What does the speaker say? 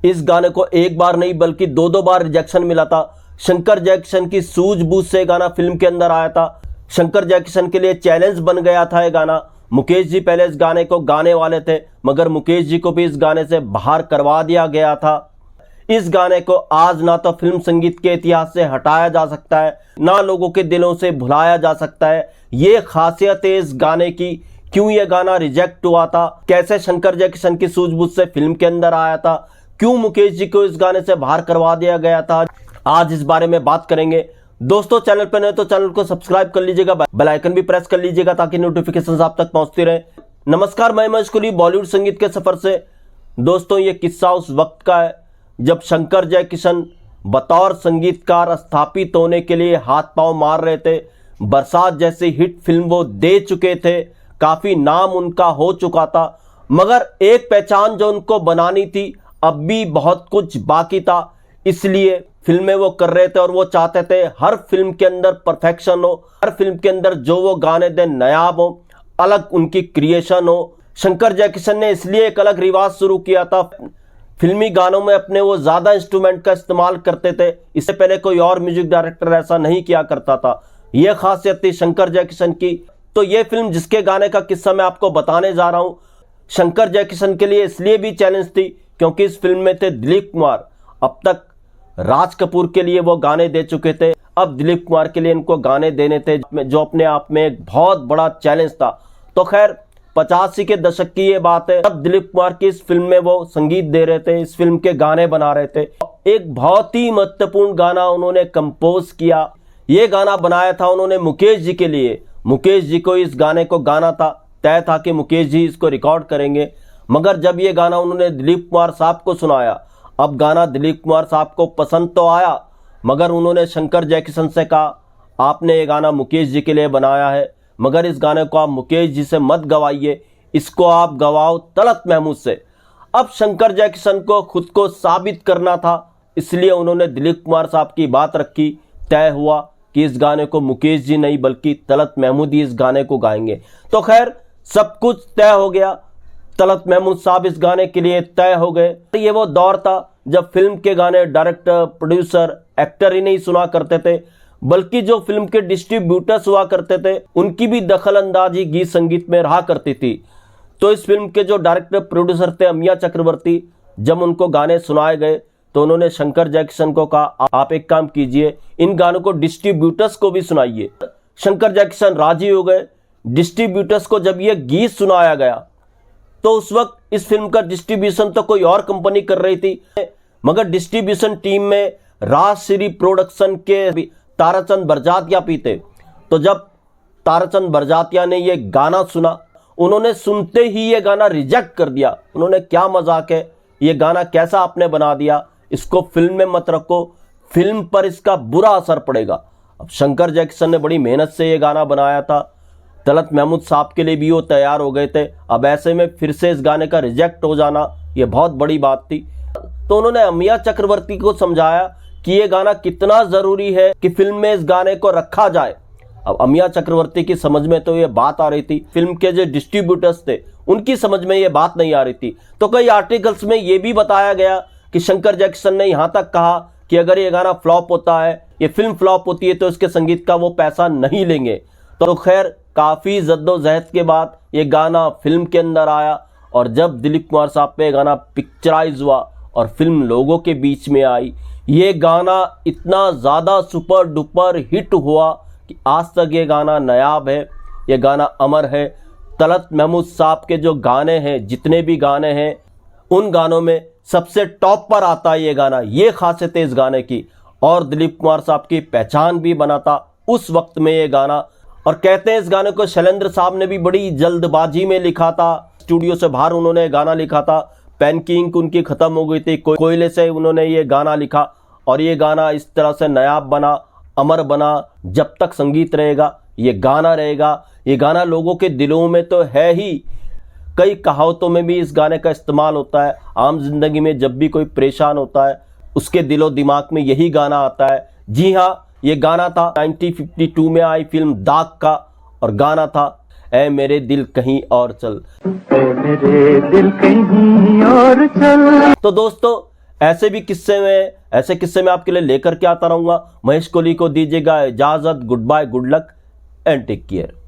इस गाने को एक बार नहीं बल्कि दो दो बार रिजेक्शन मिला था। शंकर जयकिशन की सूझबूझ से गाना फिल्म के अंदर आया था। शंकर जयकिशन के लिए चैलेंज बन गया था ये गाना। मुकेश जी पहले इस गाने को गाने वाले थे, मगर मुकेश जी को भी इस गाने से बाहर करवा दिया गया था। इस गाने को आज ना तो फिल्म संगीत के इतिहास से हटाया जा सकता है, ना लोगों के दिलों से भुलाया जा सकता है। ये खासियत है इस गाने की। क्यों ये गाना रिजेक्ट हुआ था, कैसे शंकर जयकिशन की सूझबूझ से फिल्म के अंदर आया था, क्यों मुकेश जी को इस गाने से बाहर करवा दिया गया था, आज इस बारे में बात करेंगे। दोस्तों, चैनल पर नए तो चैनल को सब्सक्राइब कर लीजिएगा, बेल आइकन भी प्रेस कर लीजिएगा ताकि नोटिफिकेशंस आप तक पहुंचती रहे। नमस्कार, मैं महेश कुली बॉलीवुड संगीत के सफर से। दोस्तों, ये किस्सा उस वक्त का है जब शंकर जयकिशन बतौर संगीतकार स्थापित होने के लिए हाथ पांव मार रहे थे। बरसात जैसी हिट फिल्म वो दे चुके थे, काफी नाम उनका हो चुका था, मगर एक पहचान जो उनको बनानी थी अब भी बहुत कुछ बाकी था। इसलिए फिल्में वो कर रहे थे और वो चाहते थे हर फिल्म के अंदर परफेक्शन हो, हर फिल्म के अंदर जो वो गाने दे नायाब हो, अलग उनकी क्रिएशन हो। शंकर जयकिशन ने इसलिए एक अलग रिवाज शुरू किया था। फिल्मी गानों में अपने वो ज्यादा इंस्ट्रूमेंट का इस्तेमाल करते थे। इससे पहले कोई और म्यूजिक डायरेक्टर ऐसा नहीं किया करता था। यह खासियत थी शंकर जयकिशन की। तो ये फिल्म जिसके गाने का किस्सा मैं आपको बताने जा रहा हूं, शंकर जयकिशन के लिए इसलिए भी चैलेंज थी क्योंकि इस फिल्म में थे दिलीप कुमार। अब तक राज कपूर के लिए वो गाने दे चुके थे, अब दिलीप कुमार के लिए इनको गाने देने थे, जो अपने आप में एक बहुत बड़ा चैलेंज था। तो खैर 85 के दशक की ये बात है, तब दिलीप कुमार की इस फिल्म में वो संगीत दे रहे थे, इस फिल्म के गाने बना रहे थे। एक बहुत ही महत्वपूर्ण गाना उन्होंने कंपोज किया। ये गाना बनाया था उन्होंने मुकेश जी के लिए। मुकेश जी को इस गाने को गाना था, तय था कि मुकेश जी इसको रिकॉर्ड करेंगे। मगर जब ये गाना उन्होंने दिलीप कुमार साहब को सुनाया, अब गाना दिलीप कुमार साहब को पसंद तो आया, मगर उन्होंने शंकर जयकिशन से कहा, आपने ये गाना मुकेश जी के लिए बनाया है, मगर इस गाने को आप मुकेश जी से मत गवाइए, इसको आप गवाओ तलत महमूद से। अब शंकर जयकिशन को खुद को साबित करना था, इसलिए उन्होंने दिलीप कुमार साहब की बात रखी। तय हुआ कि इस गाने को मुकेश जी नहीं बल्कि तलत महमूद ही इस गाने को गाएंगे। तो खैर सब कुछ तय हो गया। तलत महमूद साहब इस गाने के लिए तय हो गए। ये वो दौर था जब फिल्म के गाने डायरेक्टर, प्रोड्यूसर, एक्टर ही नहीं सुना करते थे, बल्कि जो फिल्म के डिस्ट्रीब्यूटर्स हुआ करते थे उनकी भी दखल अंदाजी गीत संगीत में रहा करती थी। तो इस फिल्म के जो डायरेक्टर प्रोड्यूसर थे अमिया चक्रवर्ती, जब उनको गाने सुनाए गए तो उन्होंने शंकर जयकिशन को कहा, आप एक काम कीजिए, इन गानों को डिस्ट्रीब्यूटर्स को भी सुनाइए। शंकर जयकिशन राजी हो गए। डिस्ट्रीब्यूटर्स को जब ये गीत सुनाया गया तो उस वक्त इस फिल्म का डिस्ट्रीब्यूशन तो कोई और कंपनी कर रही थी, मगर डिस्ट्रीब्यूशन टीम में राजश्री प्रोडक्शन के ताराचंद बरजातिया भी थे। तो जब ताराचंद बरजातिया ने ये गाना सुना, उन्होंने सुनते ही ये गाना रिजेक्ट कर दिया। उन्होंने, क्या मजाक है, ये गाना कैसा आपने बना दिया, इसको फिल्म में मत रखो, फिल्म पर इसका बुरा असर पड़ेगा। अब शंकर जयकिशन ने बड़ी मेहनत से ये गाना बनाया था, तलत महमूद साहब के लिए भी वो तैयार हो गए थे। अब ऐसे में फिर से इस गाने का रिजेक्ट हो जाना ये बहुत बड़ी बात थी। तो उन्होंने अमिया चक्रवर्ती को समझाया कि ये गाना कितना जरूरी है कि फिल्म में इस गाने को रखा जाए। अब अमिया चक्रवर्ती की समझ में तो ये बात आ रही थी, फिल्म के जो डिस्ट्रीब्यूटर्स थे उनकी समझ में ये बात नहीं आ रही थी। तो कई आर्टिकल्स में ये भी बताया गया कि शंकर जयकिशन ने यहां तक कहा कि अगर ये गाना फ्लॉप होता है, ये फिल्म फ्लॉप होती है, तो इसके संगीत का वो पैसा नहीं लेंगे। तो खैर काफी जद्दोजहद के बाद ये गाना फिल्म के अंदर आया, और जब दिलीप कुमार साहब पे गाना पिक्चराइज हुआ और फिल्म लोगों के बीच में आई, ये गाना इतना ज्यादा सुपर डुपर हिट हुआ कि आज तक ये गाना नायाब है, ये गाना अमर है। तलत महमूद साहब के जो गाने हैं, जितने भी गाने हैं, उन गानों में सबसे टॉप पर आता है ये गाना। ये खासियत है इस गाने की, और दिलीप कुमार साहब की पहचान भी बना था उस वक्त में ये गाना। और कहते हैं इस गाने को शैलेंद्र साहब ने भी बड़ी जल्दबाजी में लिखा था, स्टूडियो से बाहर उन्होंने गाना लिखा था, पेन की इंक उनकी खत्म हो गई थी, कोयले से उन्होंने ये गाना लिखा, और ये गाना इस तरह से नायाब बना, अमर बना। जब तक संगीत रहेगा ये गाना रहेगा। ये गाना लोगों के दिलों में तो है ही, कई कहावतों में भी इस गाने का इस्तेमाल होता है। आम जिंदगी में जब भी कोई परेशान होता है उसके दिलो दिमाग में यही गाना आता है। जी हाँ, ये गाना था 1952 में आई फिल्म दाग का, और गाना था ऐ मेरे दिल कहीं और चल। ऐ मेरे दिल कहीं और चल। तो दोस्तों, ऐसे किस्से में आपके लिए लेकर के आता रहूंगा। महेश कोहली को दीजिएगा इजाजत। Good bye, good luck and take care.